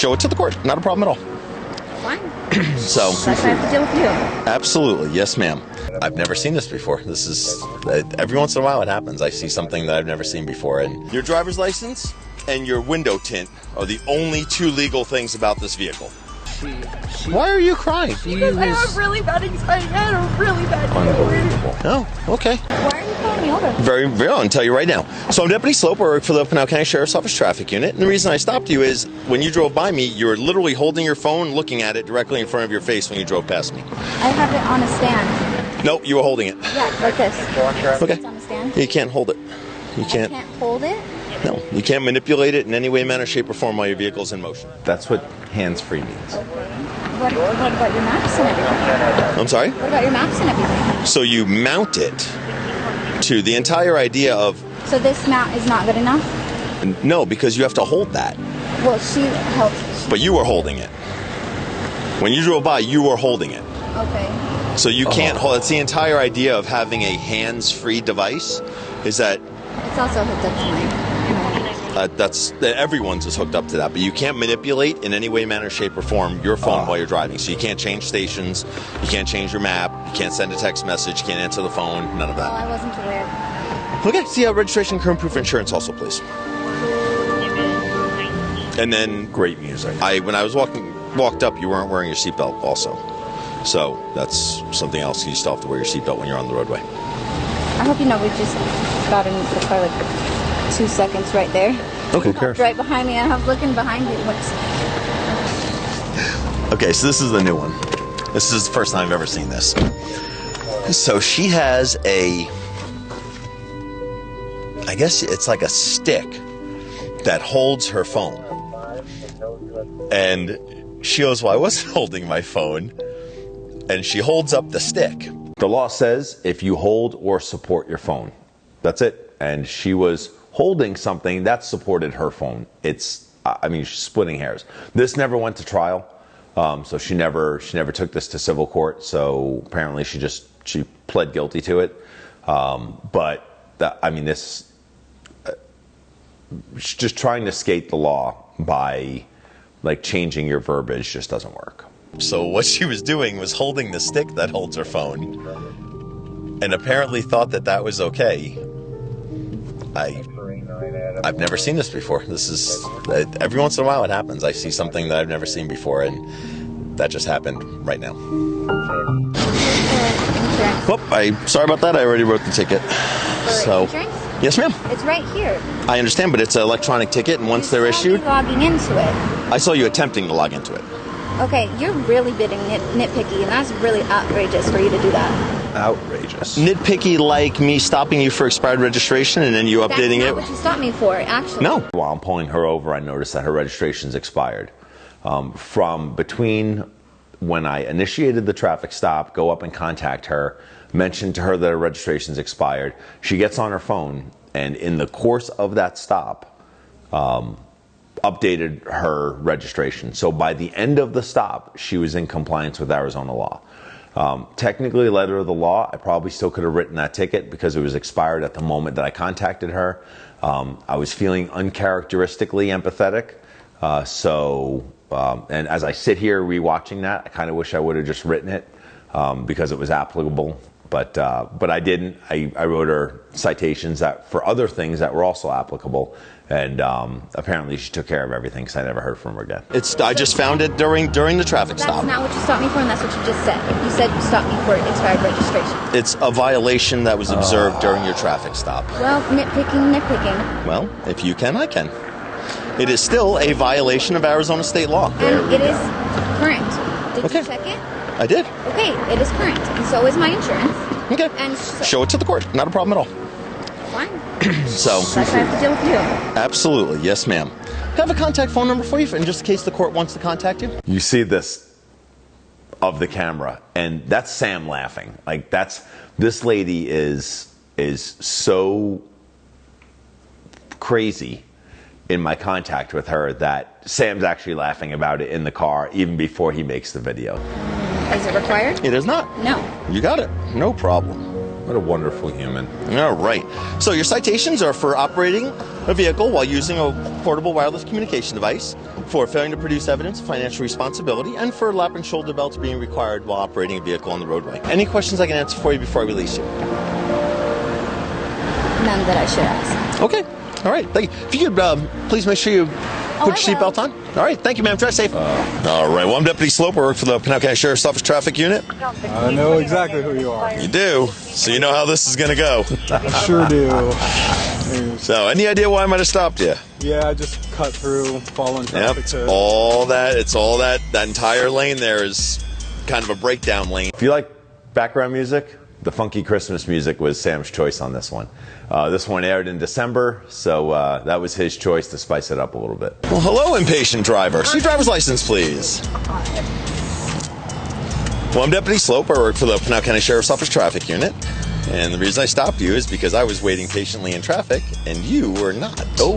show it to the court. Not a problem at all. Fine. So. That's why I have to deal with you. Absolutely. Yes, ma'am. I've never seen this before. This is, every once in a while it happens. I see something that I've never seen before. And your driver's license and your window tint are the only two legal things about this vehicle. Why are you crying? Because I have really bad anxiety. I had a really bad day. Oh, okay. Why are you pulling me over? Very, I'll tell you right now. So I'm Deputy Sloup, I work for the Pinal County Sheriff's Office Traffic Unit. And the reason I stopped you is when you drove by me, you were literally holding your phone, looking at it directly in front of your face when you drove past me. I have it on a stand. Nope, you were holding it. Yeah, like this. Okay. It's on a stand. You can't hold it. You can't. I can't hold it? No, you can't manipulate it in any way, manner, shape, or form while your vehicle's in motion. That's what hands-free means. What about your maps and everything? I'm sorry? What about your maps and everything? So you mount it to the entire idea of... So this mount is not good enough? No, because you have to hold that. Well, she helped. But you were holding it. When you drove by, you were holding it. Okay. So you can't hold... It's the entire idea of having a hands-free device is that... It's also hooked up to mine. Everyone's is hooked up to that, but you can't manipulate in any way, manner, shape, or form your phone while you're driving. So you can't change stations, you can't change your map, you can't send a text message, you can't answer the phone, none of that. Oh, I wasn't aware. Okay, see registration, current proof of insurance also, please. And then great music. When I was walked up, you weren't wearing your seatbelt also. So that's something else. You still have to wear your seatbelt when you're on the roadway. I hope you know we just got in the car like 2 seconds right there. Okay, who cares? Right behind me, and I was looking behind you. Okay, so this is the new one. This is the first time I've ever seen this. So she has I guess it's like a stick that holds her phone. And she goes, well, I wasn't holding my phone. And she holds up the stick. The law says if you hold or support your phone, that's it. And she was holding something that supported her phone. She's splitting hairs. This never went to trial. So she never took this to civil court. So apparently she pled guilty to it. Just trying to skate the law by like changing your verbiage just doesn't work. So what she was doing was holding the stick that holds her phone and apparently thought that that was okay. I've never seen this before. This is, every once in a while it happens. I see something that I've never seen before, and that just happened right now. Sorry about that. I already wrote the ticket. So, insurance? Yes, ma'am. It's right here. I understand, but it's an electronic ticket, and once they're issued... logging into it. I saw you attempting to log into it. Okay, you're really nitpicky, and that's really outrageous for you to do that. Outrageous. Nitpicky like me stopping you for expired registration and then you updating it? That's not what you stopped me for, actually. No. While I'm pulling her over, I noticed that her registration's expired. From between when I initiated the traffic stop, go up and contact her, mention to her that her registration's expired, she gets on her phone, and in the course of that stop, updated her registration. So by the end of the stop, she was in compliance with Arizona law. Technically, letter of the law, I probably still could have written that ticket because it was expired at the moment that I contacted her. I was feeling uncharacteristically empathetic. And as I sit here rewatching that, I kind of wish I would have just written it because it was applicable. But I didn't. I wrote her citations for other things that were also applicable. And apparently she took care of everything because I never heard from her again. I just found it during the traffic stop. That's not what you stopped me for, and that's what you just said. You said you stopped me for expired registration. It's a violation that was observed during your traffic stop. Well, nitpicking. Well, if you can, I can. It is still a violation of Arizona state law. And it is current. Did you check it? I did. Okay, it is current, and so is my insurance. Okay. And show it to the court. Not a problem at all. Fine. So. That's why I have to deal with you. Absolutely. Yes, ma'am. I have a contact phone number for you in just in case the court wants to contact you. You see this of the camera, and that's Sam laughing. Like this lady is so crazy in my contact with her that Sam's actually laughing about it in the car even before he makes the video. Is it required? It is not. No. You got it. No problem. What a wonderful human. All right. So your citations are for operating a vehicle while using a portable wireless communication device, for failing to produce evidence of financial responsibility, and for lap and shoulder belts being required while operating a vehicle on the roadway. Any questions I can answer for you before I release you? None that I should ask. Okay. All right. Thank you. If you could please make sure you put your seatbelt on. All right. Thank you, ma'am. Drive safe. All right. Well, I'm Deputy Sloup. I work for the Pinal County Sheriff's Office Traffic Unit. I know exactly who you are. You do. So you know how this is going to go. I sure do. So, any idea why I might have stopped you? Yeah, I just cut through, following traffic. Yep. All that. It's all that. That entire lane there is kind of a breakdown lane. If you like background music, the funky Christmas music was Sam's choice on this one. This one aired in December, so that was his choice to spice it up a little bit. Well, hello, impatient driver. So your driver's license, please. Well, I'm Deputy Sloup. I work for the Pinal County Sheriff's Office Traffic Unit. And the reason I stopped you is because I was waiting patiently in traffic, and you were not. Oh.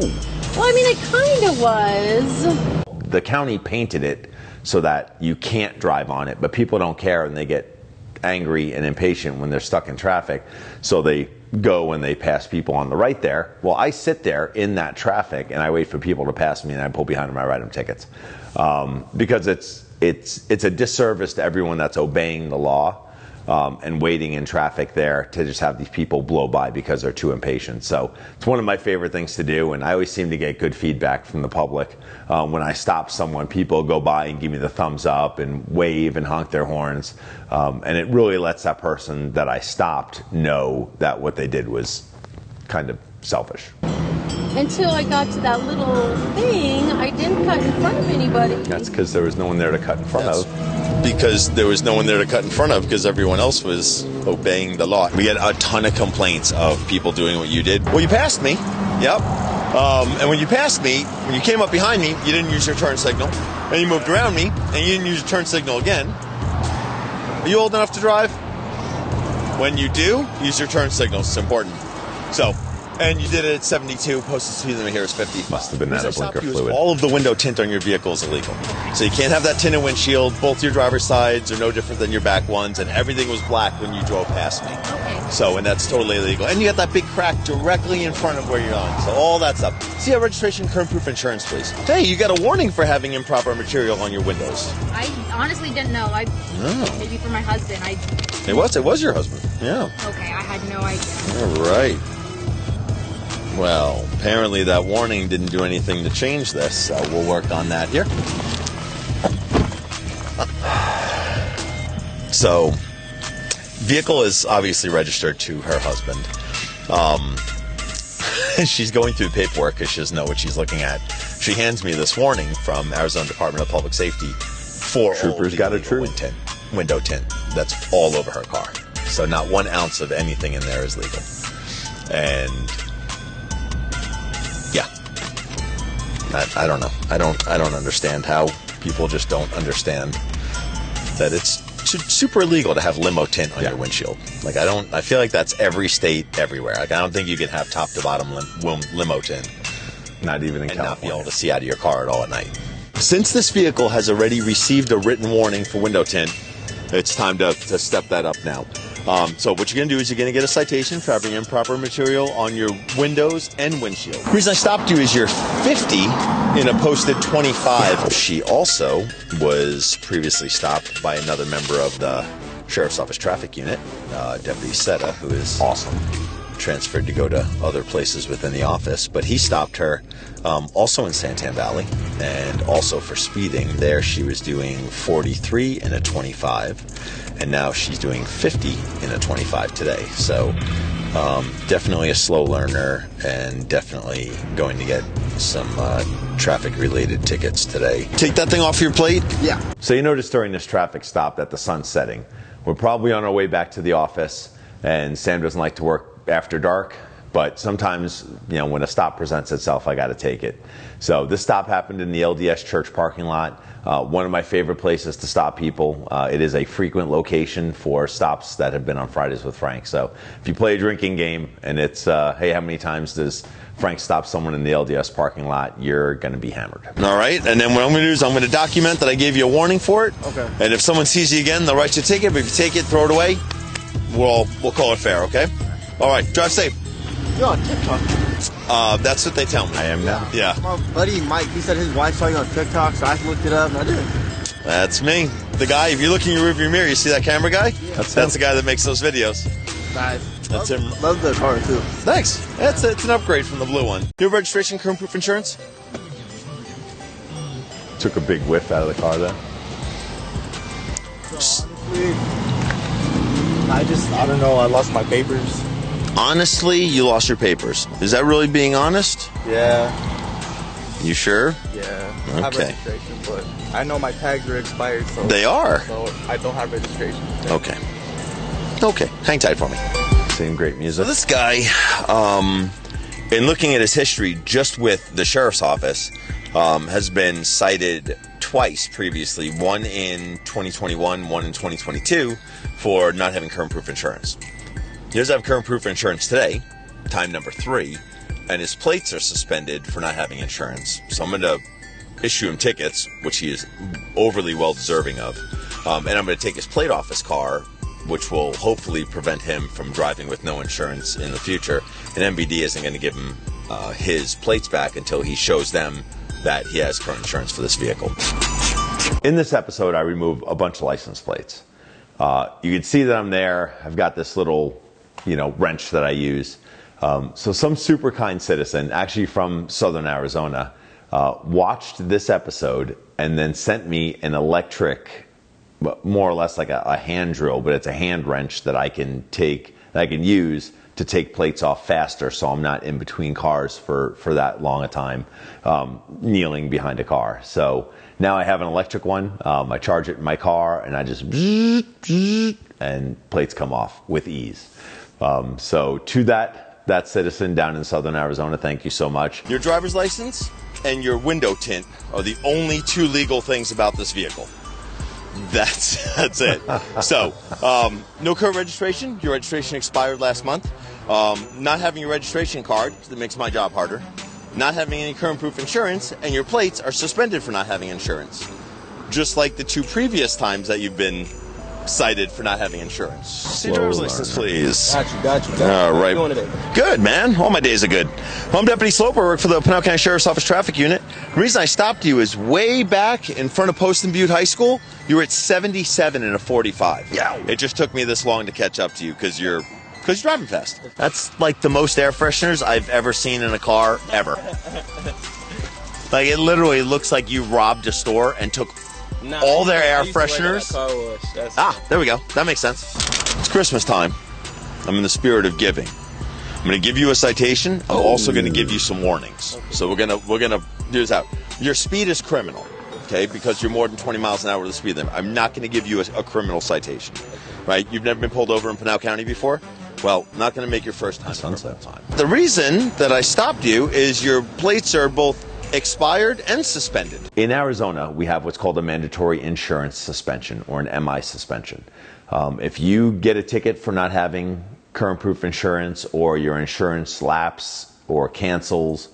Well, I mean, I kind of was. The county painted it so that you can't drive on it, but people don't care and they get angry and impatient when they're stuck in traffic. So they go and they pass people on the right there. Well, I sit there in that traffic and I wait for people to pass me and I pull behind them and I write them tickets. Because it's a disservice to everyone that's obeying the law. And waiting in traffic there to just have these people blow by because they're too impatient. So it's one of my favorite things to do, and I always seem to get good feedback from the public. When I stop someone, people go by and give me the thumbs up and wave and honk their horns. And it really lets that person that I stopped know that what they did was kind of selfish. Until I got to that little thing, I didn't cut in front of anybody. That's because there was no one there to cut in front of. Because there was no one there to cut in front of, because everyone else was obeying the law. We had a ton of complaints of people doing what you did. Well, you passed me. Yep. And when you passed me, when you came up behind me, you didn't use your turn signal. And you moved around me, and you didn't use your turn signal again. Are you old enough to drive? When you do, use your turn signal. It's important. So, and you did it at 72, posted speed limit here is 50. Must have been that or blinker fluid. All of the window tint on your vehicle is illegal. So you can't have that tinted windshield. Both your driver's sides are no different than your back ones, and everything was black when you drove past me. Okay. So, and that's totally illegal. And you got that big crack directly in front of where you're on. So all that stuff. See our registration, current proof insurance, please. Hey, you got a warning for having improper material on your windows. I honestly didn't know. Maybe for my husband. It was your husband. Yeah. Okay, I had no idea. All right. Well, apparently that warning didn't do anything to change this, so we'll work on that here. So, vehicle is obviously registered to her husband. She's going through the paperwork because she doesn't know what she's looking at. She hands me this warning from Arizona Department of Public Safety for Troopers got a troop. Window tint that's all over her car. So not 1 ounce of anything in there is legal. And yeah, I don't know. I don't understand how people just don't understand that it's super illegal to have limo tint on your windshield. Like I feel like that's every state, everywhere. Like I don't think you can have top to bottom limo tint. Not even in California. Not be able to see out of your car at all at night. Since this vehicle has already received a written warning for window tint, it's time to step that up now. So what you're going to do is you're going to get a citation for having improper material on your windows and windshield. The reason I stopped you is you're 50 in a posted 25. She also was previously stopped by another member of the Sheriff's Office Traffic Unit, Deputy Sloup, who is awesome. Transferred to go to other places within the office, but he stopped her also in Santan Valley and also for speeding. There she was doing 43 in a 25, and now she's doing 50 in a 25 today. So definitely a slow learner and definitely going to get some traffic related tickets today. Take that thing off your plate. Yeah. So you notice during this traffic stop that the sun's setting. We're probably on our way back to the office, and Sam doesn't like to work after dark, but sometimes, you know, when a stop presents itself, I got to take it. So this stop happened in the LDS church parking lot. One of my favorite places to stop people. It is a frequent location for stops that have been on Fridays with Frank. So if you play a drinking game and it's, hey, how many times does Frank stop someone in the LDS parking lot, you're going to be hammered. All right, and then what I'm going to do is I'm going to document that I gave you a warning for it. Okay. And if someone sees you again, they'll write you a ticket, but if you take it, throw it away, we'll call it fair, okay? All right, drive safe. You're on TikTok. That's what they tell me. I am now. Yeah. My buddy Mike, he said his wife saw you on TikTok, so I looked it up and I did. That's me. The guy, if you look in your rearview mirror, you see that camera guy? Yeah. That's the guy that makes those videos. Nice. That's him. Love the car, too. Thanks. It's an upgrade from the blue one. Your registration, current proof insurance? Took a big whiff out of the car there. Honestly, I don't know, I lost my papers. Honestly, you lost your papers. Is that really being honest? Yeah. You sure? Yeah. I have Okay. registration, but I know my tags are expired, so... They are? So I don't have registration. Okay. Okay, hang tight for me. Same great So music. this guy, in looking at his history just with the sheriff's office, has been cited twice previously, one in 2021, one in 2022, for not having current proof insurance. He does have current proof insurance today, time number 3, and his plates are suspended for not having insurance. So I'm going to issue him tickets, which he is overly well deserving of, and I'm going to take his plate off his car, which will hopefully prevent him from driving with no insurance in the future. And MVD isn't going to give him his plates back until he shows them that he has current insurance for this vehicle. In this episode, I remove a bunch of license plates. You can see that I'm there. I've got this little, wrench that I use. So some super kind citizen, actually from Southern Arizona, watched this episode and then sent me an electric, more or less like a hand drill, but it's a hand wrench that I can use to take plates off faster, so I'm not in between cars for that long a time, kneeling behind a car. So now I have an electric one. I charge it in my car, and I just and plates come off with ease. So to that citizen down in Southern Arizona, thank you so much. Your driver's license and your window tint are the only 2 legal things about this vehicle. That's it. So, no current registration. Your registration expired last month. Not having your registration card, that makes my job harder. Not having any current proof insurance, and your plates are suspended for not having insurance. Just like the 2 previous times that you've been cited for not having insurance. See your driver's license, please. Got you. All right. How you doing today? Good, man. All my days are good. Well, I'm Deputy Sloup. I work for the Pinal County Sheriff's Office Traffic Unit. The reason I stopped you is way back in front of Post and Butte High School, you were at 77 in a 45. Yeah. It just took me this long to catch up to you because you're driving fast. That's like the most air fresheners I've ever seen in a car, ever. Like, it literally looks like you robbed a store and took all their air fresheners. There we go. That makes sense. It's Christmas time. I'm in the spirit of giving. I'm going to give you a citation. I'm also going to give you some warnings. Okay. So we're gonna do this out. Your speed is criminal, okay? Because you're more than 20 miles an hour to the speed limit. I'm not going to give you a criminal citation, right? You've never been pulled over in Pinal County before? Well, not going to make your first time. The reason that I stopped you is your plates are both expired and suspended. In Arizona, we have what's called a mandatory insurance suspension, or an MI suspension. If you get a ticket for not having current proof insurance, or your insurance lapses or cancels,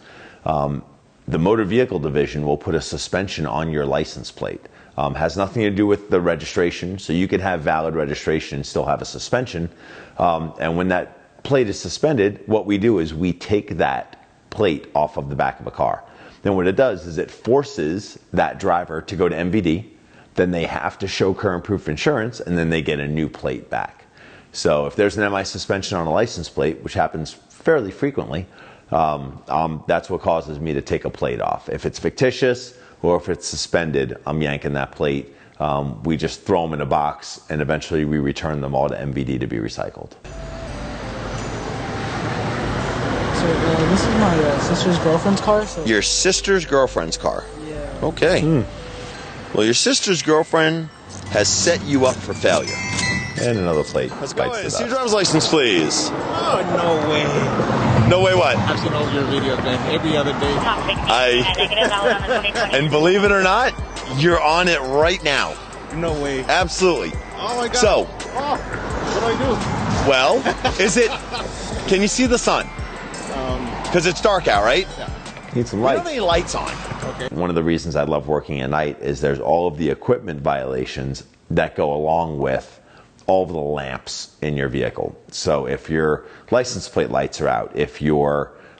the Motor Vehicle Division will put a suspension on your license plate. Has nothing to do with the registration, so you could have valid registration and still have a suspension. And when that plate is suspended, what we do is we take that plate off of the back of a car. Then what it does is it forces that driver to go to MVD, then they have to show current proof insurance, and then they get a new plate back. So if there's an MI suspension on a license plate, which happens fairly frequently, that's what causes me to take a plate off. If it's fictitious or if it's suspended, I'm yanking that plate. We just throw them in a box, and eventually we return them all to MVD to be recycled. So this is my sister's girlfriend's car. So Your sister's girlfriend's car? Yeah. Okay. Well, your sister's girlfriend has set you up for failure. And another plate. Let's go ahead. See your driver's license, please. Oh, no way. No way what? I've seen all your videos, man, every other day. And believe it or not, you're on it right now. No way. Absolutely. Oh, my God. So, what do I do? well, can you see the sun? Because it's dark out, right? Yeah. Need some We don't lights. have any lights on. Okay. One of the reasons I love working at night is there's all of the equipment violations that go along with all of the lamps in your vehicle. So if your license plate lights are out, if you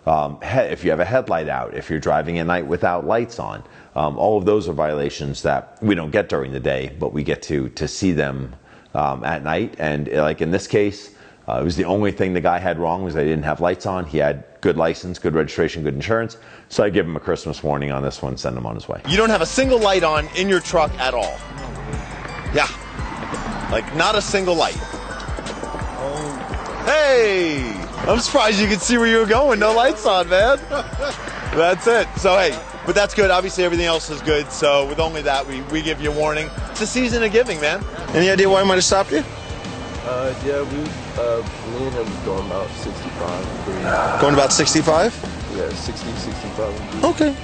have a headlight out, if you're driving at night without lights on, all of those are violations that we don't get during the day, but we get to see them at night. And like in this case, it was the only thing the guy had wrong was they didn't have lights on. He had good license, good registration, good insurance. So I give him a Christmas warning on this one, send him on his way. You don't have a single light on in your truck at all. Yeah. Like, not a single light. Hey! I'm surprised you could see where you were going. No lights on, man. That's it. So, hey, but that's good. Obviously, everything else is good. So, with only that, we give you a warning. It's a season of giving, man. Any idea why I might have stopped you? Yeah, me and him was going about 65. Going about 65? Yeah, 60, 65. Okay.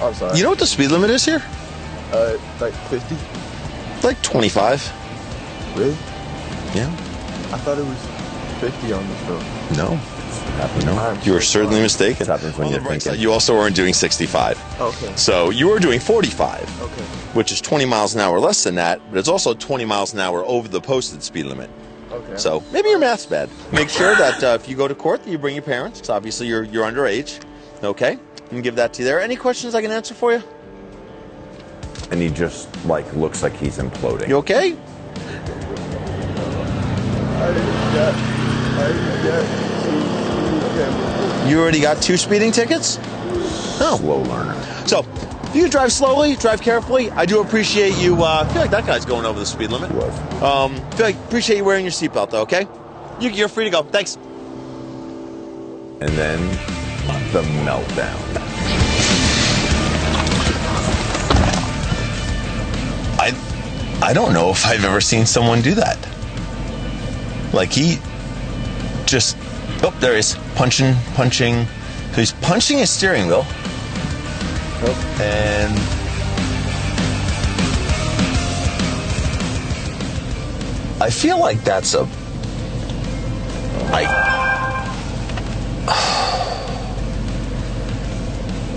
I'm sorry. You know what the speed limit is here? Like 50? Like 25. Really? Yeah. I thought it was 50 on this road. No. No. You were certainly mistaken. When you're thinking. You also weren't doing 65. Okay. So you were doing 45. Okay. Which is 20 miles an hour less than that, but it's also 20 miles an hour over the posted speed limit. Okay. So maybe your math's bad. Make sure that if you go to court, that you bring your parents. So obviously you're underage. Okay. And give that to you there. Any questions I can answer for you? And he just like looks like he's imploding. You okay? You already got 2 speeding tickets? Oh. Slow learner. So, if you drive slowly, drive carefully, I do appreciate you. I feel like that guy's going over the speed limit. Appreciate you wearing your seatbelt, though, okay? You're free to go. Thanks. And then the meltdown. I don't know if I've ever seen someone do that. Like he just, oh, there he is, punching. So he's punching his steering wheel. Oh. And I feel like that's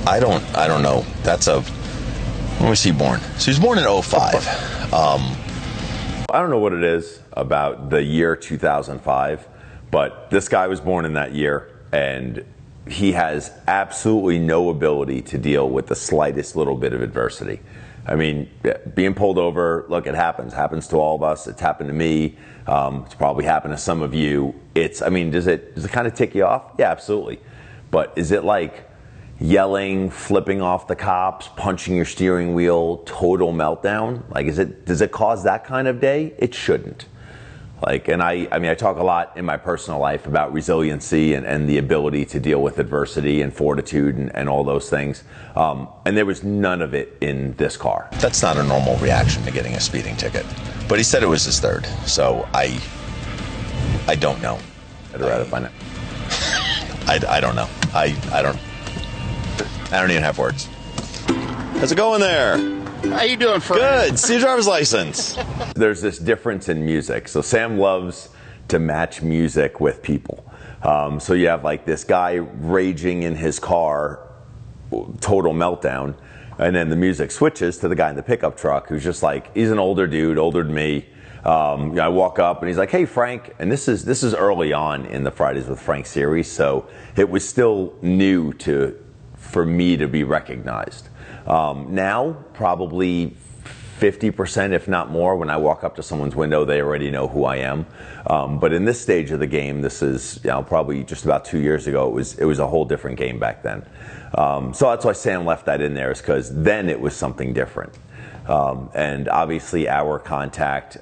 I don't know. That's when was he born? So he was born in 05. I don't know what it is about the year 2005, but this guy was born in that year, and he has absolutely no ability to deal with the slightest little bit of adversity. I mean, being pulled over, look, it happens to all of us. It's happened to me. It's probably happened to some of you. Does it kind of tick you off? Yeah, absolutely. But is it like yelling, flipping off the cops, punching your steering wheel, total meltdown? Like, does it cause that kind of day? It shouldn't. Like, and I talk a lot in my personal life about resiliency and the ability to deal with adversity and fortitude and all those things. And there was none of it in this car. That's not a normal reaction to getting a speeding ticket. But he said it was his third, so I don't know. I'd rather find it. I don't know. I don't even have words. How's it going there? How you doing, Frank? Good. See your driver's license. There's this difference in music. So Sam loves to match music with people. So you have like this guy raging in his car, total meltdown, and then the music switches to the guy in the pickup truck who's just like, he's an older dude, older than me. I walk up and he's like, "Hey, Frank," and this is early on in the Fridays with Frank series, so it was still new for me to be recognized. Now, probably 50%, if not more, when I walk up to someone's window, they already know who I am. But in this stage of the game, this is probably just about 2 years ago. It was a whole different game back then. So that's why Sam left that in there, is because then it was something different. And obviously, our contact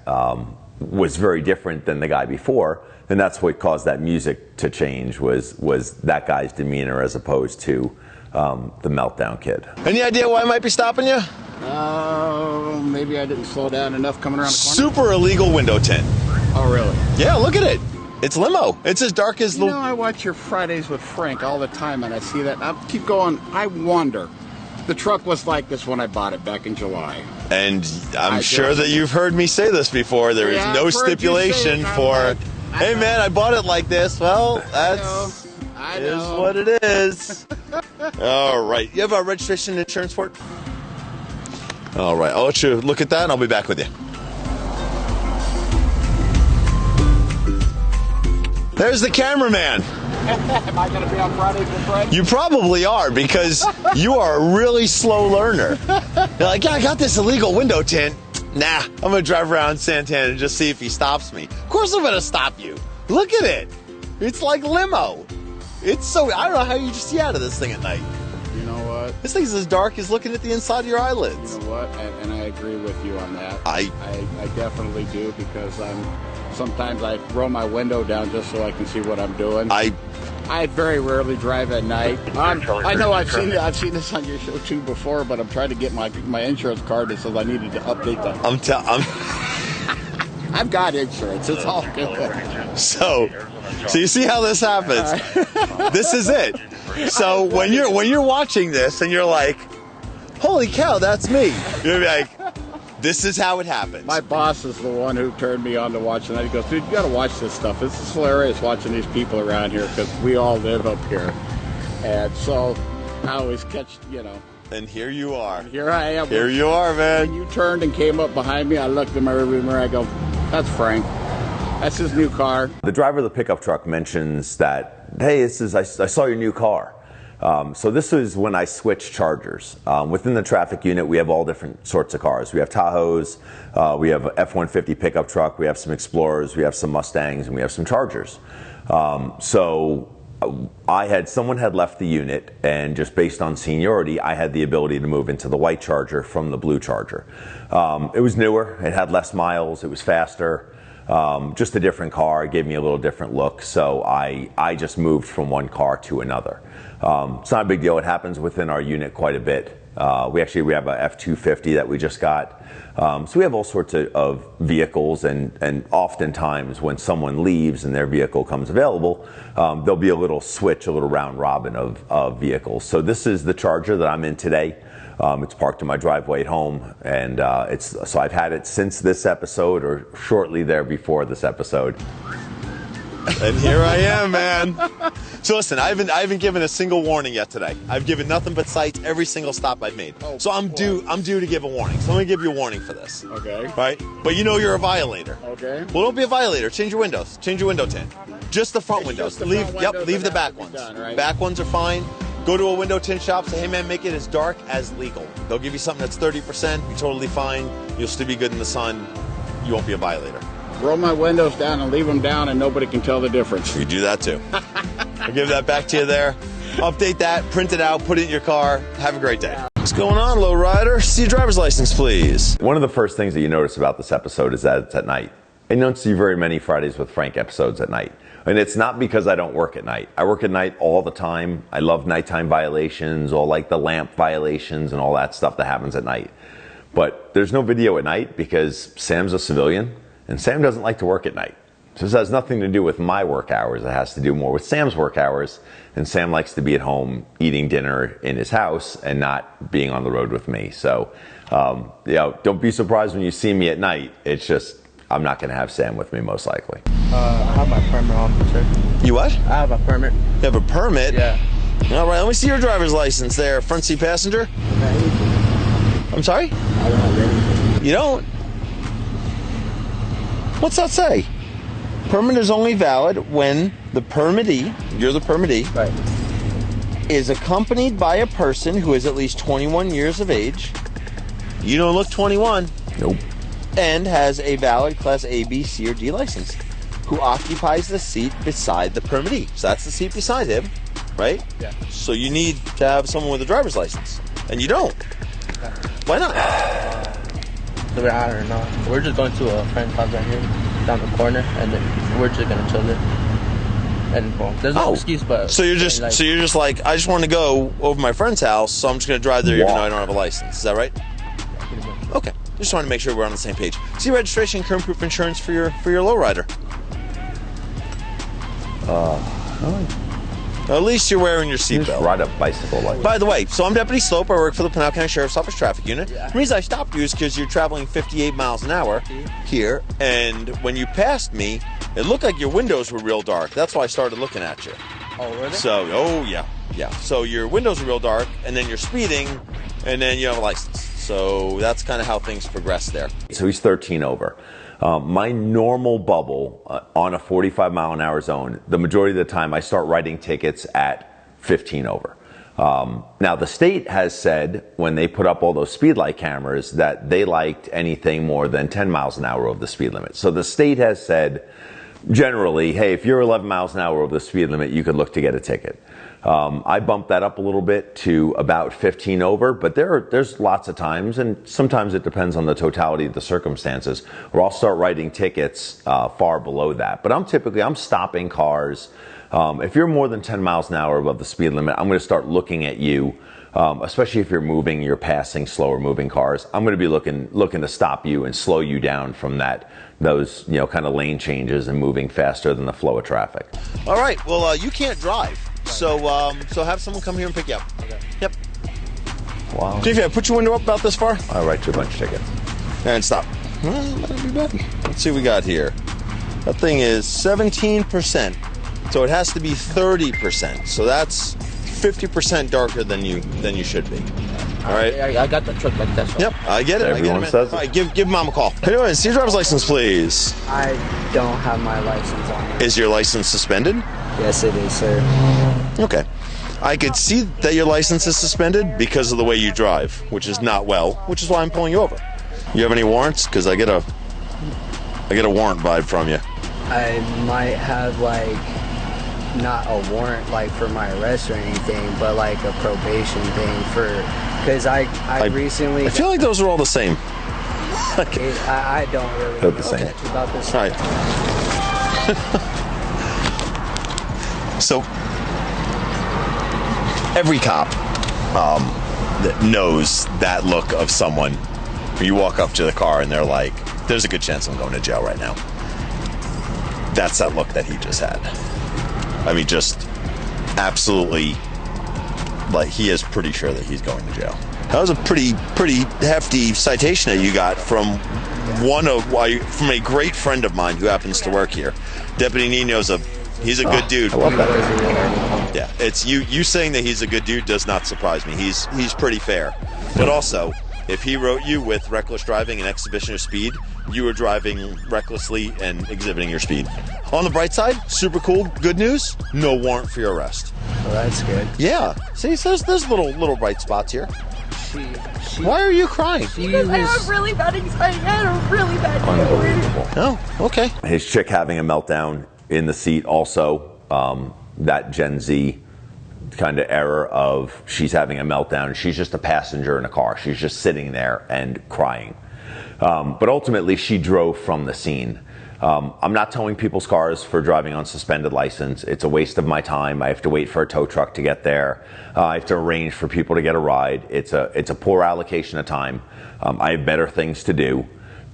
was very different than the guy before, and that's what caused that music to change. Was that guy's demeanor as opposed to the meltdown kid. Any idea why I might be stopping you? Maybe I didn't slow down enough coming around the corner. Super illegal window tint. Oh, really? Yeah, look at it. It's limo. It's as dark as the... You know, I watch your Fridays with Frank all the time, and I see that. I keep going, I wonder. The truck was like this when I bought it back in July. And I'm sure that you've heard me say this before. There is no stipulation for, hey, man, I bought it like this. Well, that's... I know. Is what it is. All right. You have a registration and insurance for it? All right. I'll let you look at that, and I'll be back with you. There's the cameraman. Am I going to be on Friday for Frank? You probably are, because you are a really slow learner. You're like, yeah, I got this illegal window tint. Nah, I'm going to drive around Santana and just see if he stops me. Of course I'm going to stop you. Look at it. It's like limo. It's so, I don't know how you just see out of this thing at night. You know what? This thing's as dark as looking at the inside of your eyelids. You know what? And I agree with you on that. I definitely do, because sometimes I roll my window down just so I can see what I'm doing. I very rarely drive at night. I know I've seen this on your show too before, but I'm trying to get my insurance card that says I needed to update that. I've got insurance. It's all good. So you see how this happens. This is it. So when you're watching this and you're like, holy cow, that's me. You're like, this is how it happens. My boss is the one who turned me on to watching that. He goes, dude, you got to watch this stuff. It's hilarious watching these people around here, because we all live up here. And so I always catch, And here you are. Here I am. Here you are, man. When you turned and came up behind me, I looked in my rearview mirror. I go, that's Frank. That's his new car. The driver of the pickup truck mentions that, hey, I saw your new car. So this is when I switched chargers. Within the traffic unit, we have all different sorts of cars. We have Tahoes, we have a F-150 pickup truck, we have some Explorers, we have some Mustangs, and we have some Chargers. Someone had left the unit, and just based on seniority, I had the ability to move into the white Charger from the blue Charger. It was newer, it had less miles, it was faster. Just a different car. It gave me a little different look, so I just moved from one car to another. It's not a big deal. It happens within our unit quite a bit. We have a F-250 that we just got. So we have all sorts of vehicles, and oftentimes when someone leaves and their vehicle comes available, there'll be a little switch, a little round robin of vehicles. So this is the Charger that I'm in today. It's parked in my driveway at home, and so I've had it since this episode, or shortly there before this episode. And here I am, man. So listen, I haven't given a single warning yet today. I've given nothing but cites every single stop I've made. Oh, so I'm due to give a warning. So I'm gonna give you a warning for this. Okay. Right? But you know you're a violator. Okay. Well, don't be a violator. Change your windows. Change your window tint. Just the front windows. Just the front windows leave the that back have to ones. be done, right? Back ones are fine. Go to a window tint shop, say, hey man, make it as dark as legal. They'll give you something that's 30%, be totally fine. You'll still be good in the sun. You won't be a violator. Roll my windows down and leave them down, and nobody can tell the difference. You do that too. I'll give that back to you there. Update that, print it out, put it in your car. Have a great day. What's going on, lowrider? See your driver's license, please. One of the first things that you notice about this episode is that it's at night. I don't see very many Fridays with Frank episodes at night. And it's not because I don't work at night. I work at night all the time. I love nighttime violations, all like the lamp violations and all that stuff that happens at night. But there's no video at night because Sam's a civilian, and Sam doesn't like to work at night. So this has nothing to do with my work hours. It has to do more with Sam's work hours. And Sam likes to be at home eating dinner in his house and not being on the road with me. So, don't be surprised when you see me at night. It's just, I'm not going to have Sam with me most likely. I have my permit on, sir. You what? I have a permit. You have a permit? Yeah. All right, let me see your driver's license there, front seat passenger. I'm sorry? I don't have anything. You don't? What's that say? Permit is only valid when the permittee, you're the permittee, Right. is accompanied by a person who is at least 21 years of age. You don't look 21. Nope. And has a valid Class A, B, C, or D license, who occupies the seat beside the permittee. So that's the seat beside him, right? Yeah. So you need to have someone with a driver's license, and you don't. Why not? I don't know. We're just going to a friend's house right here, down the corner, and then we're just gonna chill there. And well, there's no excuse, but so you're just like, I just want to go over to my friend's house, so I'm just gonna drive there even though I don't have a license. Is that right? Okay. Just wanted to make sure we're on the same page. See registration, current proof insurance for your lowrider. At least you're wearing your seatbelt. Ride a bicycle like By the way, so I'm Deputy Sloup. I work for the Pinal County Sheriff's Office Traffic Unit. Yeah. The reason I stopped you is because you're traveling 58 miles an hour here, and when you passed me, it looked like your windows were real dark. That's why I started looking at you. Oh, were they? So, yeah. So your windows are real dark, and then you're speeding, and then you have a license. So that's kind of how things progress there. So he's 13 over. My normal bubble on a 45 mile an hour zone, the majority of the time I start writing tickets at 15 over. Now the state has said when they put up all those speed light cameras that they liked anything more than 10 miles an hour over the speed limit. So the state has said generally, hey, if you're 11 miles an hour over the speed limit, you could look to get a ticket. I bumped that up a little bit to about 15 over, but there's lots of times, and sometimes it depends on the totality of the circumstances, where I'll start writing tickets far below that. But I'm stopping cars. If you're more than 10 miles an hour above the speed limit, I'm going to start looking at you, especially if you're passing slower moving cars. I'm going to be looking to stop you and slow you down from those kind of lane changes and moving faster than the flow of traffic. All right. Well, you can't drive. So have someone come here and pick you up. Okay. Yep. Wow. JV, put your window up about this far. I'll write you a bunch of tickets. And stop. Well, that'll be bad. Let's see what we got here. That thing is 17%. So it has to be 30%. So that's 50% darker than you should be. All right. I got the truck like that. So. Yep. I get it. Everyone says it. All right, give mom a call. Anyway, see your driver's license, please. I don't have my license on me. Is your license suspended? Yes, it is, sir. Okay. I could see that your license is suspended because of the way you drive, which is not well, which is why I'm pulling you over. You have any warrants? Because I get a warrant vibe from you. I might have not a warrant for my arrest or anything, but a probation thing because I recently. I feel like those are all the same. Okay. I don't really They're the same. About this. All right. So every cop that knows that look of someone, you walk up to the car and they're like, there's a good chance I'm going to jail right now. That's that look that he just had. I mean, just absolutely, he is pretty sure that he's going to jail. That was a pretty hefty citation that you got from a great friend of mine who happens to work here. Deputy Nino's he's a good dude. I love that. Yeah, it's you saying that he's a good dude does not surprise me. He's pretty fair. But also, if he wrote you with reckless driving and exhibition of speed, you were driving recklessly and exhibiting your speed. On the bright side, super cool, good news, no warrant for your arrest. Well, that's good. Yeah. See, so there's little bright spots here. Why are you crying? Because I have really bad anxiety. I had a really bad day. Oh, okay. His chick having a meltdown in the seat also, that Gen Z kind of error of she's having a meltdown. She's just a passenger in a car. She's just sitting there and crying. But ultimately, she drove from the scene. I'm not towing people's cars for driving on suspended license. It's a waste of my time. I have to wait for a tow truck to get there. I have to arrange for people to get a ride. It's a poor allocation of time. I have better things to do.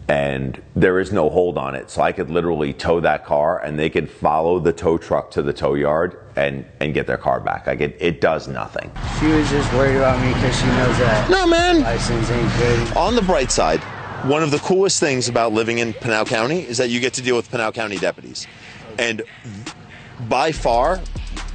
And there is no hold on it. So I could literally tow that car and they could follow the tow truck to the tow yard and get their car back. It does nothing. She was just worried about me because she knows that license ain't good. On the bright side, one of the coolest things about living in Pinal County is that you get to deal with Pinal County deputies. And by far,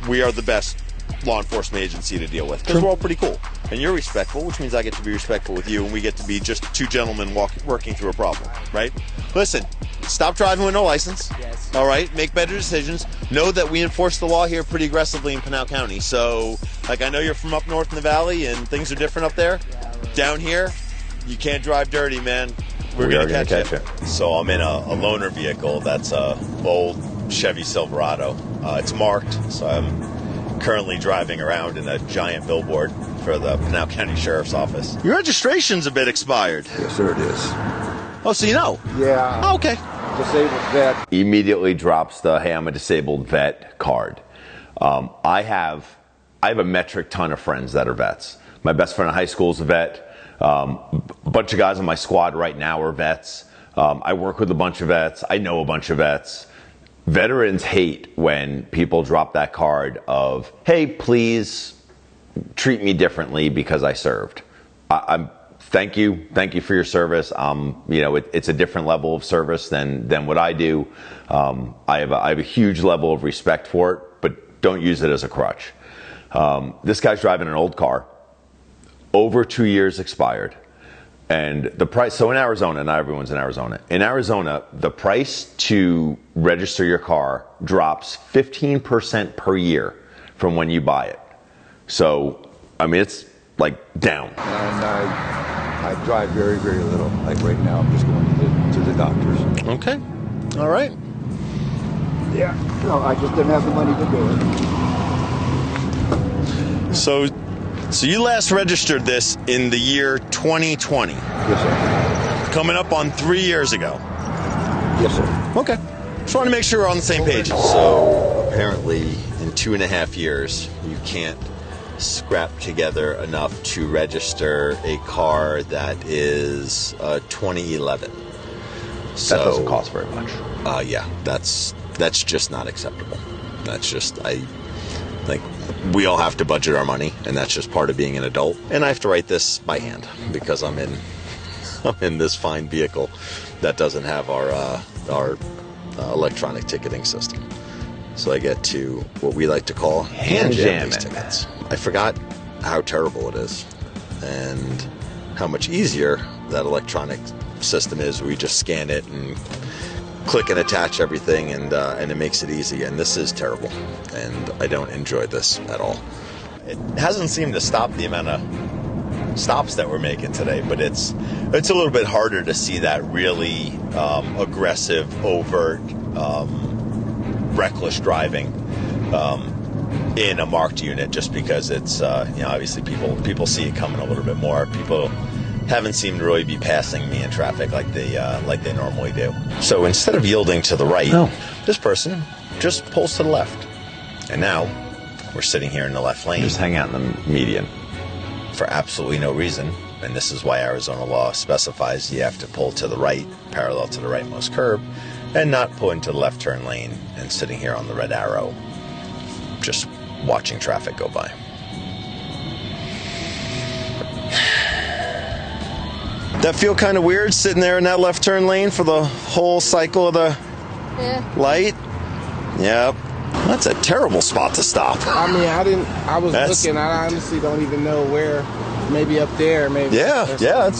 we are the best law enforcement agency to deal with because we're all pretty cool. And you're respectful, which means I get to be respectful with you, and we get to be just two gentlemen working through a problem, right? Listen, stop driving with no license. Yes. All right? Make better decisions. Know that we enforce the law here pretty aggressively in Pinal County. So, I know you're from up north in the valley, and things are different up there. Yeah, right. Down here, you can't drive dirty, man. We're going to catch you. So I'm in a loaner vehicle. That's a old Chevy Silverado. It's marked, so I'm currently driving around in a giant billboard for the Pinal County Sheriff's Office. Your registration's a bit expired. Yes, sir, it is. Oh, so you know? Yeah. Oh, okay. Disabled vet. Immediately drops the, hey, I'm a disabled vet card. I have a metric ton of friends that are vets. My best friend in high school is a vet. A bunch of guys on my squad right now are vets. I work with a bunch of vets. I know a bunch of vets. Veterans hate when people drop that card of, hey, please treat me differently because I served. Thank you for your service. It's a different level of service than what I do. I have a huge level of respect for it, but don't use it as a crutch. This guy's driving an old car, over 2 years expired. And the price, so in Arizona, not everyone's in Arizona. In Arizona, the price to register your car drops 15% per year from when you buy it. So, I mean, it's like down. And I drive very, very little. Like right now, I'm just going to the doctors. Okay. All right. Yeah. No, I just didn't have the money to do it. So you last registered this in the year 2020. Yes, sir. Coming up on 3 years ago. Yes, sir. Okay. Just want to make sure we're on the same page. So apparently in 2.5 years, you can't scrap together enough to register a car that is 2011. So, that doesn't cost very much. Yeah, that's just not acceptable. That's just, we all have to budget our money, and that's just part of being an adult. And I have to write this by hand because I'm in this fine vehicle that doesn't have our electronic ticketing system. So I get to what we like to call hand jam these tickets. I forgot how terrible it is and how much easier that electronic system is. We just scan it and click and attach everything, and it makes it easy. And this is terrible, and I don't enjoy this at all. It hasn't seemed to stop the amount of stops that we're making today, but it's a little bit harder to see that really aggressive, overt, reckless driving in a marked unit, just because it's obviously people see it coming a little bit more. People haven't seemed to really be passing me in traffic like they normally do. So instead of yielding to the right, this person just pulls to the left, and now we're sitting here in the left lane. Just hang out in the median for absolutely no reason. And this is why Arizona law specifies you have to pull to the right, parallel to the rightmost curb, and not pull into the left turn lane and sitting here on the red arrow, just watching traffic go by. That feel kind of weird, sitting there in that left turn lane for the whole cycle of the light? Yep. That's a terrible spot to stop. I mean, I was looking, I honestly don't even know where. Maybe up there, maybe. Terrible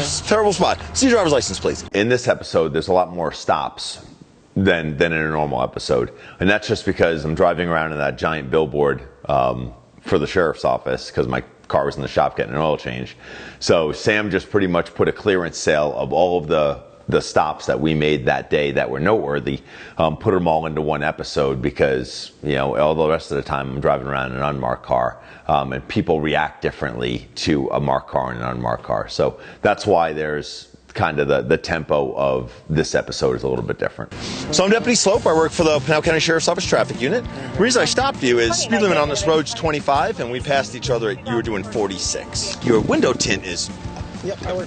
spot. See your driver's license, please. In this episode, there's a lot more stops than in a normal episode. And that's just because I'm driving around in that giant billboard for the sheriff's office, because my car was in the shop getting an oil change. So Sam just pretty much put a clearance sale of all of the stops that we made that day that were noteworthy, put them all into one episode, because all the rest of the time I'm driving around in an unmarked car, and people react differently to a marked car and an unmarked car. So that's why there's kind of the tempo of this episode is a little bit different. So I'm Deputy Sloup. I work for the Pinal County Sheriff's Office Traffic Unit. The reason I stopped you is speed limit on this road is 25, and we passed each other you were doing 46. Your window tint is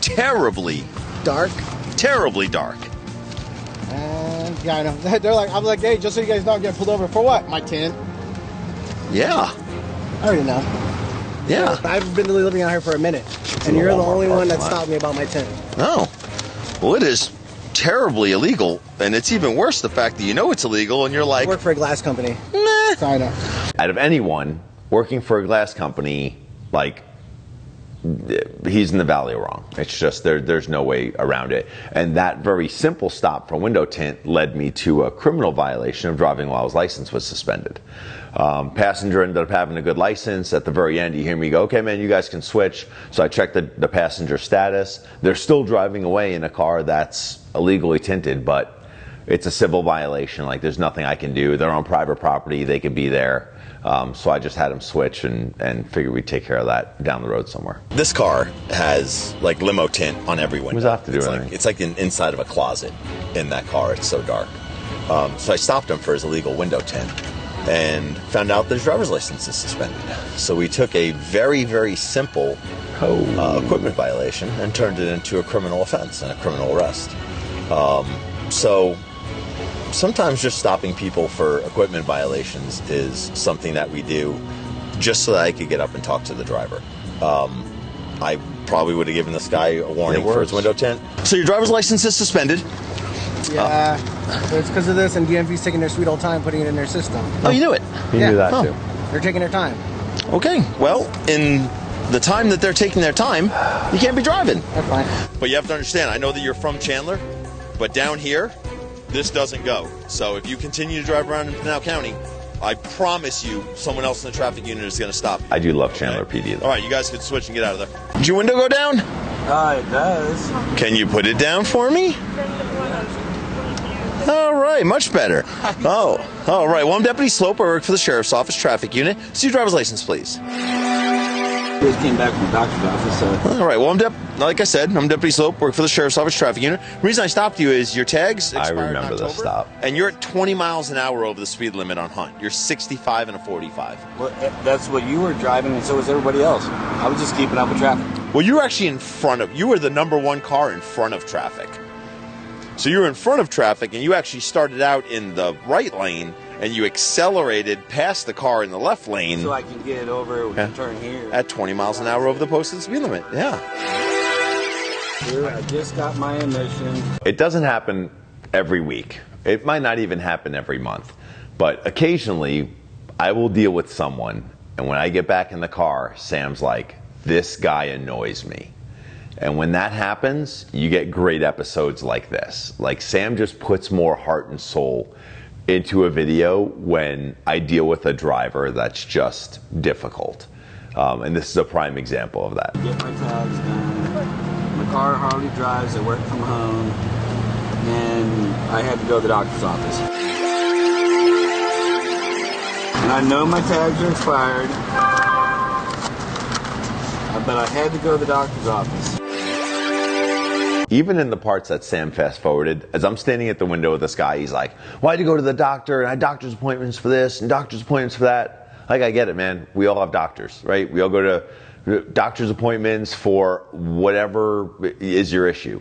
terribly dark. Terribly dark. Yeah, I know. They're like, I'm like, hey, just so you guys know, I'm getting pulled over for what? My tint. Yeah. I already know. Yeah. I've been living out here for a minute, and you're the only one that stopped me about my tint. Oh. Well, it is terribly illegal, and it's even worse the fact that you know it's illegal, and you're like... I work for a glass company. Meh. So I know. Out of anyone working for a glass company, he's in the valley wrong. It's just there's no way around it. And that very simple stop for window tint led me to a criminal violation of driving while his license was suspended. Passenger ended up having a good license. At the very end, you hear me go, okay, man, you guys can switch. So I checked the passenger status. They're still driving away in a car that's illegally tinted, but it's a civil violation. There's nothing I can do. They're on private property. They can be there. So I just had him switch and figured we'd take care of that down the road somewhere. This car has limo tint on every window. What does that have to do with anything? It's like the inside of a closet in that car. It's so dark. So I stopped him for his illegal window tint and found out that his driver's license is suspended. So we took a very, very simple equipment violation and turned it into a criminal offense and a criminal arrest. So sometimes just stopping people for equipment violations is something that we do just so that I could get up and talk to the driver. I probably would have given this guy a warning for his window tint. So your driver's license is suspended? Yeah, it's because of this, and DMV's taking their sweet old time putting it in their system. Oh, you knew it? You knew that too. They're taking their time. Okay, well, in the time that they're taking their time, you can't be driving. That's fine. But you have to understand, I know that you're from Chandler, but down here, this doesn't go. So if you continue to drive around in Pinal County, I promise you someone else in the traffic unit is going to stop. I do love Chandler PD, though. All right, you guys can switch and get out of there. Did your window go down? It does. Can you put it down for me? All right, much better. Oh, all right. Well, I'm Deputy Sloup. I work for the Sheriff's Office Traffic Unit. See your driver's license, please. Just came back from the doctor's office, so. All right. Well, like I said, I'm Deputy Sloup. Work for the Sheriff's Office Traffic Unit. The reason I stopped you is your tags expired I remember in October, this stop. and you're at 20 miles an hour over the speed limit on Hunt. You're 65 and a 45. Well, that's what you were driving, and so was everybody else. I was just keeping up with traffic. Well, you were actually you were the #1 car in front of traffic. So you were in front of traffic, and you actually started out in the right lane, and you accelerated past the car in the left lane. So I can get over and turn here. At 20 miles an hour over the posted speed limit, yeah. Here, I just got my emission. It doesn't happen every week. It might not even happen every month. But occasionally, I will deal with someone, and when I get back in the car, Sam's like, this guy annoys me. And when that happens, you get great episodes like this. Like, Sam just puts more heart and soul into a video when I deal with a driver that's just difficult. And this is a prime example of that. Get my tags done. My car hardly drives. I work from home. And I had to go to the doctor's office. And I know my tags are expired. But I had to go to the doctor's office. Even in the parts that Sam fast forwarded, as I'm standing at the window with this guy, he's like, well, I had to go to the doctor, and I had doctor's appointments for this, and doctor's appointments for that. Like, I get it, man. We all have doctors, right? We all go to doctor's appointments for whatever is your issue.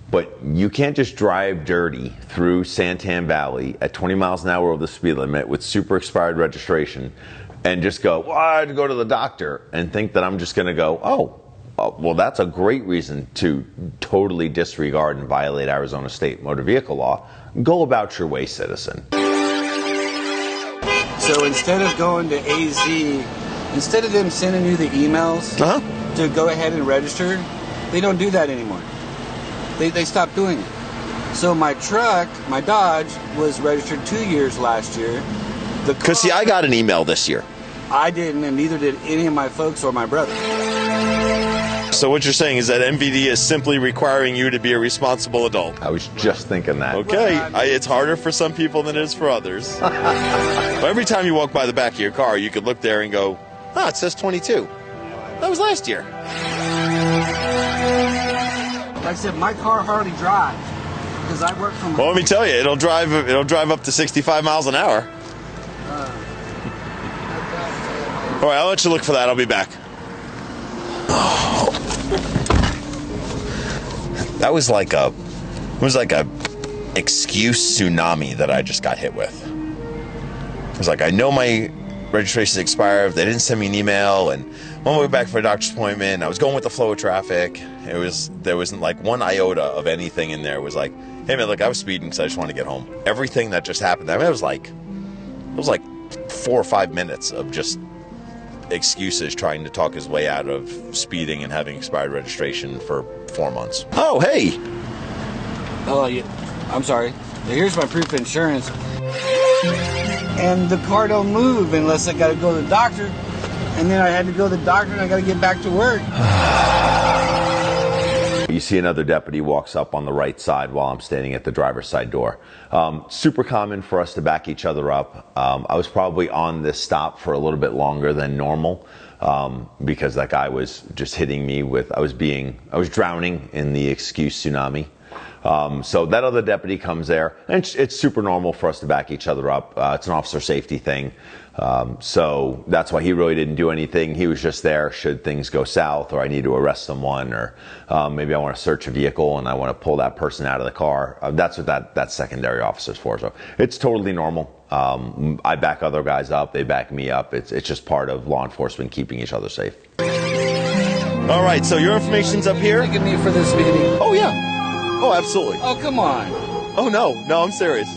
But you can't just drive dirty through Santan Valley at 20 miles an hour over the speed limit with super expired registration and just go, well, I had to go to the doctor, and think that I'm just going to go, oh, well, that's a great reason to totally disregard and violate Arizona state motor vehicle law. Go about your way, citizen. So instead of going to AZ, instead of them sending you the emails to go ahead and register, they don't do that anymore. They stopped doing it. So my truck, my Dodge, was registered 2 years last year. Because, see, I got an email this year. I didn't, and neither did any of my folks or my brother. So what you're saying is that MVD is simply requiring you to be a responsible adult. I was just thinking that. Okay, it's harder for some people than it is for others. But every time you walk by the back of your car, you could look there and go, it says 22. That was last year. Like I said, my car hardly drives because I work from home. Well, let me tell you, it'll drive up to 65 miles an hour. All right, I'll let you look for that. I'll be back. That was like a excuse tsunami that I just got hit with. It was like, I know my registration expired. They didn't send me an email, and on my way back for a doctor's appointment, I was going with the flow of traffic. There wasn't like one iota of anything in there. It was like, hey man, look, I was speeding because I just wanted to get home. Everything that just happened, I mean, it was like 4 or 5 minutes of just excuses trying to talk his way out of speeding and having expired registration for 4 months. Oh, hey. Oh, yeah. I'm sorry. Here's my proof of insurance. And the car don't move unless I got to go to the doctor. And then I had to go to the doctor and I got to get back to work. You see another deputy walks up on the right side while I'm standing at the driver's side door. Super common for us to back each other up. I was probably on this stop for a little bit longer than normal because that guy was just hitting me with, I was drowning in the excuse tsunami. So that other deputy comes there, and it's super normal for us to back each other up. It's an officer safety thing. So that's why he really didn't do anything. He was just there should things go south, or I need to arrest someone, or maybe I want to search a vehicle and I want to pull that person out of the car. That's what that secondary officer's for. So it's totally normal. I back other guys up. They back me up. It's just part of law enforcement keeping each other safe. All right, so your information's up here. Look at me for this meeting. Oh, yeah. Oh, absolutely. Oh, come on. Oh, no, I'm serious.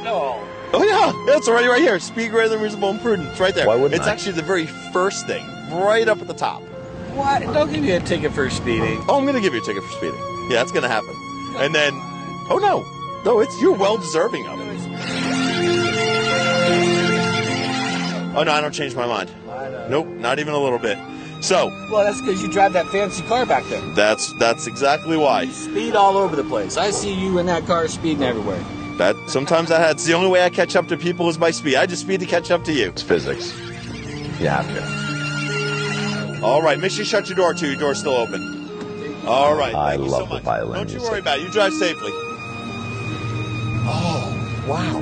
No. Oh, yeah, it's already right here. Speed greater than reasonable and prudent. It's right there. Why wouldn't It's actually the very first thing, right up at the top. What? Don't give me a ticket for speeding. Oh, I'm going to give you a ticket for speeding. Yeah, that's going to happen. And then, oh no. No, you're well deserving of it. Oh, no, I don't change my mind. Nope, not even a little bit. So. Well, that's because you drive that fancy car back there. That's exactly why. You speed all over the place. I see you in that car speeding everywhere. It's the only way I catch up to people is by speed. I just speed to catch up to you. It's physics. You have to. All right, make sure you shut your door too. Your door's still open. All right. I love the violin. Don't you worry about it. You drive safely. Oh, wow.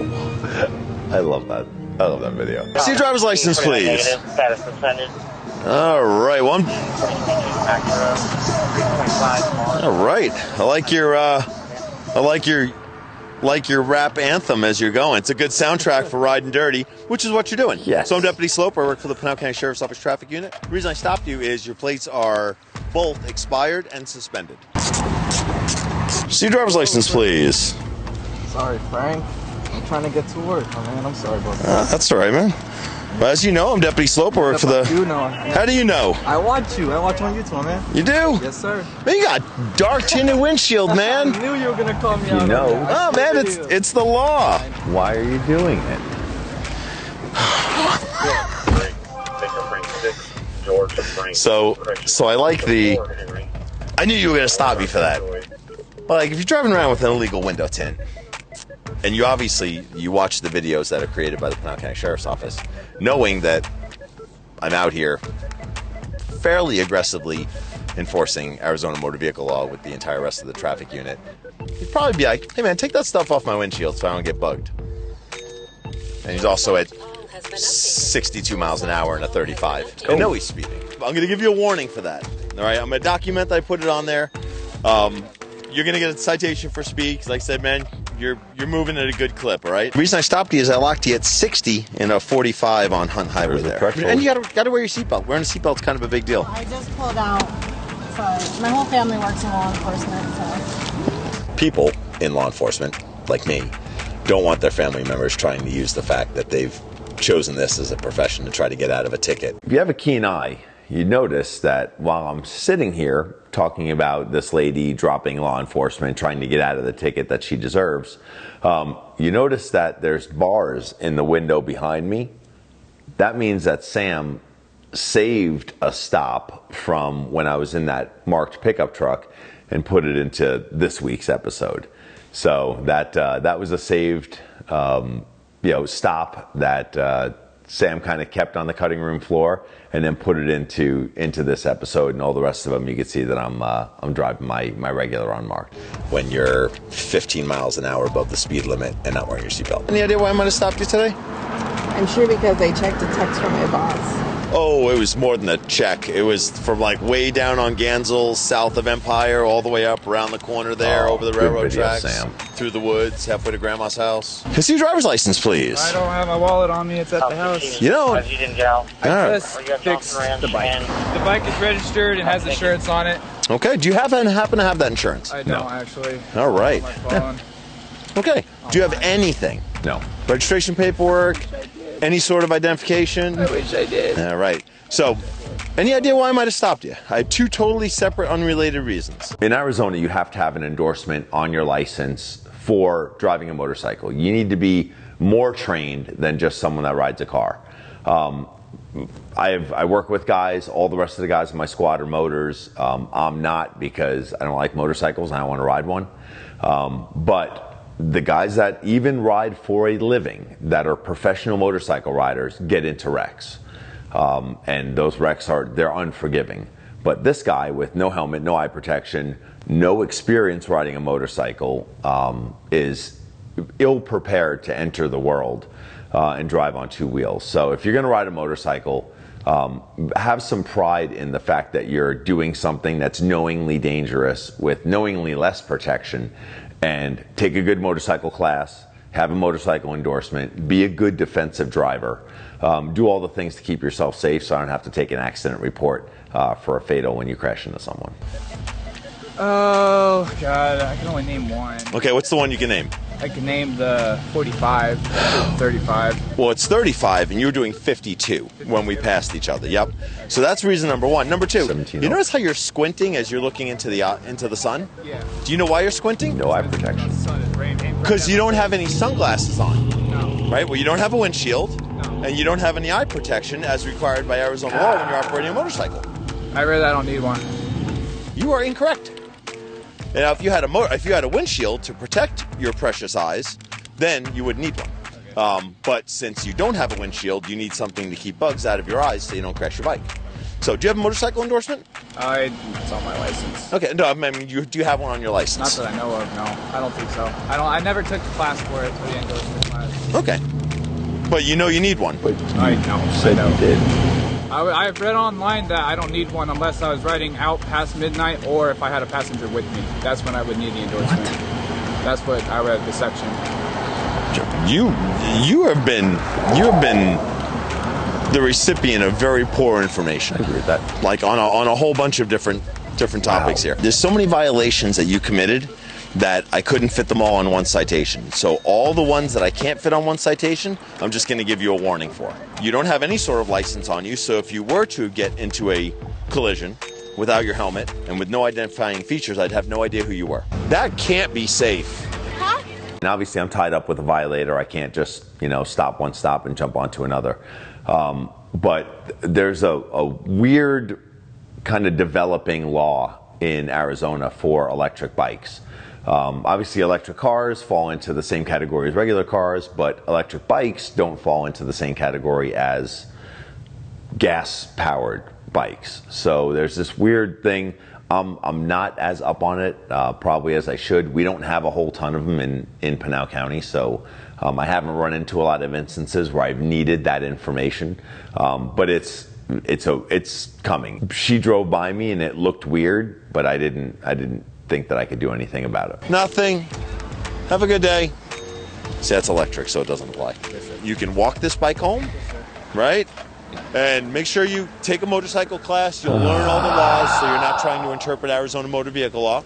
I love that. I love that video. See your driver's license, please. Status suspended. All right, one. All right. I like your rap anthem as you're going. It's a good soundtrack for riding dirty, which is what you're doing. Yes. So I'm Deputy Sloup. I work for the Pinal County Sheriff's Office Traffic Unit. The reason I stopped you is your plates are both expired and suspended. See your driver's license, please. Sorry, Frank. I'm trying to get to work, man. I'm sorry about that. That's all right, man. Well, as you know, I'm Deputy Sloup. I work for the... You know. How do you know? I watch you. I watch on YouTube, man. You do? Yes, sir. Man, you got dark tinted windshield, man. I knew you were going to call me out. You know. Oh, man, it's the law. Why are you doing it? So I like the... I knew you were going to stop me for that. Like, if you're driving around with an illegal window tint, and you watch the videos that are created by the Pinal County Sheriff's Office, knowing that I'm out here fairly aggressively enforcing Arizona motor vehicle law with the entire rest of the traffic unit, you'd probably be like, hey man, take that stuff off my windshield so I don't get bugged. And he's also at 62 miles an hour in a 35. I know he's speeding. I'm going to give you a warning for that. All right, I'm going to document that I put it on there. You're going to get a citation for speed, because like I said, man, you're moving at a good clip, all right? The reason I stopped you is I locked you at 60 in a 45 on Hunt Highway there. And you got to wear your seatbelt. Wearing a seatbelt's kind of a big deal. I just pulled out. Sorry. My whole family works in law enforcement, so. People in law enforcement, like me, don't want their family members trying to use the fact that they've chosen this as a profession to try to get out of a ticket. If you have a keen eye, you notice that while I'm sitting here talking about this lady dropping law enforcement, trying to get out of the ticket that she deserves, you notice that there's bars in the window behind me. That means that Sam saved a stop from when I was in that marked pickup truck and put it into this week's episode. So that was a saved stop that Sam kind of kept on the cutting room floor and then put it into this episode, and all the rest of them you can see that I'm driving my regular unmarked. When you're 15 miles an hour above the speed limit and not wearing your seatbelt. Any idea why I might have stopped you today? I'm sure because they checked a text from my boss. Oh, it was more than a check. It was from like way down on Gansel, south of Empire, all the way up around the corner there, over the railroad tracks, Sam. Through the woods, halfway to Grandma's house. Can I see your driver's license, please? I don't have my wallet on me. It's at the house. You know, I just fixed the bike. The bike is registered and has insurance on it. Okay. Do you happen to have that insurance? I don't actually. All right. Yeah. Okay. Do you have anything? No. Registration paperwork? Any sort of identification? I wish I did. All right. So, any idea why I might have stopped you? I have two totally separate, unrelated reasons. In Arizona, you have to have an endorsement on your license for driving a motorcycle. You need to be more trained than just someone that rides a car. I work with guys. All the rest of the guys in my squad are motors. I'm not, because I don't like motorcycles and I don't want to ride one. But the guys that even ride for a living, that are professional motorcycle riders, get into wrecks. And those wrecks they're unforgiving. But this guy with no helmet, no eye protection, no experience riding a motorcycle, is ill prepared to enter the world and drive on two wheels. So if you're going to ride a motorcycle, have some pride in the fact that you're doing something that's knowingly dangerous with knowingly less protection, and take a good motorcycle class, have a motorcycle endorsement, be a good defensive driver, do all the things to keep yourself safe so I don't have to take an accident report for a fatal when you crash into someone. Oh, God, I can only name one. Okay, what's the one you can name? I can name the 45, 35. Well, it's 35, and you were doing 52 when we passed each other. Yep. So that's reason number one. Number two, you notice how you're squinting as you're looking into the sun? Yeah. Do you know why you're squinting? No eye protection. Because you don't have any sunglasses on. No. Right? Well, you don't have a windshield, and you don't have any eye protection as required by Arizona law when you're operating a motorcycle. I really don't need one. You are incorrect. Now, if you had a windshield to protect your precious eyes, then you would need one. But since you don't have a windshield, you need something to keep bugs out of your eyes so you don't crash your bike. So, do you have a motorcycle endorsement? It's on my license. Okay, no, I mean, do you have one on your license? Not that I know of, no. I don't think so. I never took the class for it, for the endorsement class. Okay. But you know you need one. But I know. said you did. I've read online that I don't need one unless I was riding out past midnight or if I had a passenger with me. That's when I would need the endorsement. That's what I read the section. You have been the recipient of very poor information. I agree with that. Like on a whole bunch of different topics here. There's so many violations that you committed that I couldn't fit them all on one citation. So all the ones that I can't fit on one citation, I'm just going to give you a warning for. You don't have any sort of license on you, so if you were to get into a collision without your helmet and with no identifying features, I'd have no idea who you were. That can't be safe. Huh? And obviously, I'm tied up with a violator. I can't just, stop one stop and jump onto another. But there's a weird kind of developing law in Arizona for electric bikes. Obviously, electric cars fall into the same category as regular cars, but electric bikes don't fall into the same category as gas-powered bikes. So there's this weird thing. I'm not as up on it probably as I should. We don't have a whole ton of them in Pinal County, so I haven't run into a lot of instances where I've needed that information. But it's coming. She drove by me and it looked weird, but I didn't think that I could do anything about it. Nothing. Have a good day. See, that's electric, so it doesn't apply. You can walk this bike home, right? And make sure you take a motorcycle class. You'll learn all the laws, so you're not trying to interpret Arizona motor vehicle law.